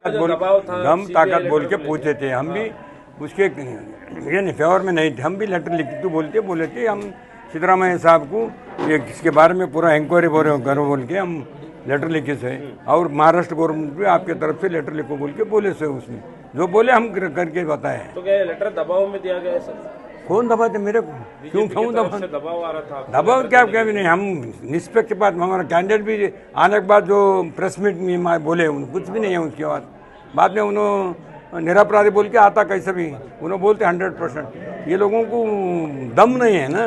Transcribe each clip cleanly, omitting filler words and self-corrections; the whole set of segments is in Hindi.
दम ताकत बोल के पूछे थे हम भी उसके ये फेवर में नहीं थे। हम भी लेटर लिख बोले थे हम सिद्धरामैया साहब को ये इसके बारे में पूरा इंक्वायरी करो बोल के हम लेटर लिखे थे। और महाराष्ट्र गवर्नमेंट भी आपके तरफ से लेटर लिखो बोल के बोले से उसमें जो बोले हम करके बताए। तो क्या लेटर दबाव में दिया गया है सर? कौन दबाते मेरे को? क्यों दबाव आ रहा था? दबाव क्या भी नहीं। हम निष्पक्ष बात हमारा कैंडिडेट भी आने के बाद जो प्रेस मीट में बोले कुछ भी नहीं है उसके बाद में उन्होंने निरपराधी बोल के आता कैसे भी उन्होंने बोलते 100%। ये लोगों को दम नहीं है ना,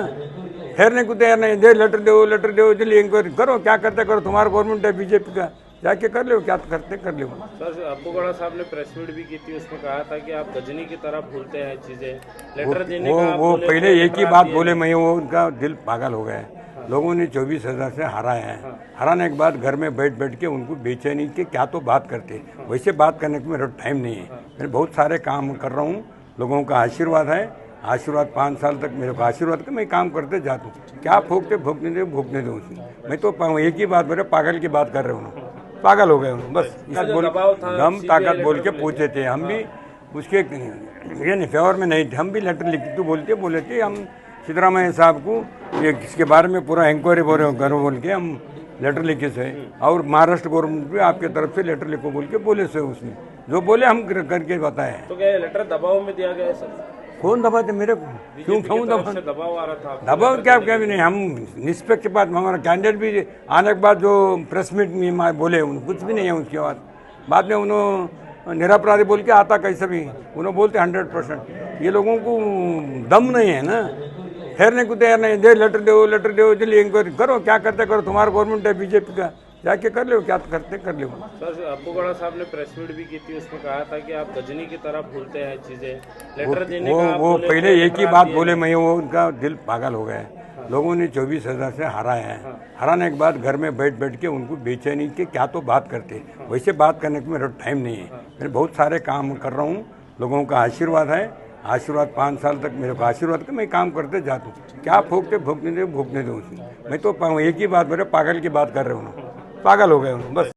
ठहरने को तैयार नहीं। दे लेटर दो जल्दी इंक्वायरी करो, क्या करते करो, तुम्हारा गवर्नमेंट है बीजेपी का, जाके कर लो, क्या करते कर लो। सर अब्बू गौड़ा साहब ने प्रेस मीट भी की थी, उसमें कहा था कि आप गजनी की तरह भूलते हैं चीजें। लेटर देने का वो पहले एक ही बात बोले, मैं वो उनका दिल पागल हो गया है। लोगों ने 24,000 से हराया है। हराने के बाद घर में बैठ के उनको बेचैनी के क्या तो बात करते, वैसे बात करने का मेरा टाइम नहीं है। मैं बहुत सारे काम कर रहा हूँ, लोगों का आशीर्वाद है। आशीर्वाद 5 साल तक मेरे को आशीर्वाद का मैं काम करते जाता हूँ। क्या भोगने दो उसमें। मैं तो एक ही बात बोले, पागल की बात कर रहे हूँ, पागल हो गए हूँ बस। दम ताकत बोल के पूछे थे हम भी उसके ये फेवर में नहीं थे। हम भी लेटर लिख बोले थे हम सिद्धरामैया साहब को ये इसके बारे में पूरा इंक्वायरी करो बोल के हम लेटर लिखे थे। और महाराष्ट्र गवर्नमेंट भी आपके तरफ से लेटर लिखो बोल के बोले से उसमें जो बोले हम करके बताए। तो क्या लेटर दबाव में दिया गया है सर? कौन दबाते मेरे को? क्यों दबाव आ रहा था? दबाव क्या भी नहीं। हम निष्पक्ष बात हमारा कैंडिडेट भी आने के बाद जो प्रेस मीट में बोले कुछ भी नहीं है उसके बाद में उन्होंने निरपराधी बोल के आता कैसे भी उन्होंने बोलते 100%। ये लोगों को दम नहीं है ना, ठहरने को तैयार नहीं। दे लेटर दो जल्दी इंक्वायरी करो, क्या करते करो, तुम्हारा गवर्नमेंट है बीजेपी का, जाके कर लो, क्या करते कर लो। सर अब्बू गौड़ा साहब ने प्रेस मीट भी की थी, उसमें कहा था कि आप गजनी की तरह भूलते हैं चीजें। लेटर देने का वो पहले एक ही बात बोले, मैं वो उनका दिल पागल हो गया है। लोगों ने 24,000 से हराया है। हराने के बाद घर में बैठ के उनको बेचैनी के क्या तो बात करते, वैसे बात करने का मेरा टाइम नहीं है। मैं बहुत सारे काम कर रहा हूँ, लोगों का आशीर्वाद है। आशीर्वाद 5 साल तक मेरे को आशीर्वाद का मैं काम करते जाता हूँ। क्या भोगने दो उसमें। मैं तो एक ही बात बोले, पागल की बात कर रहे हूँ, पागल हो गए हूँ बस।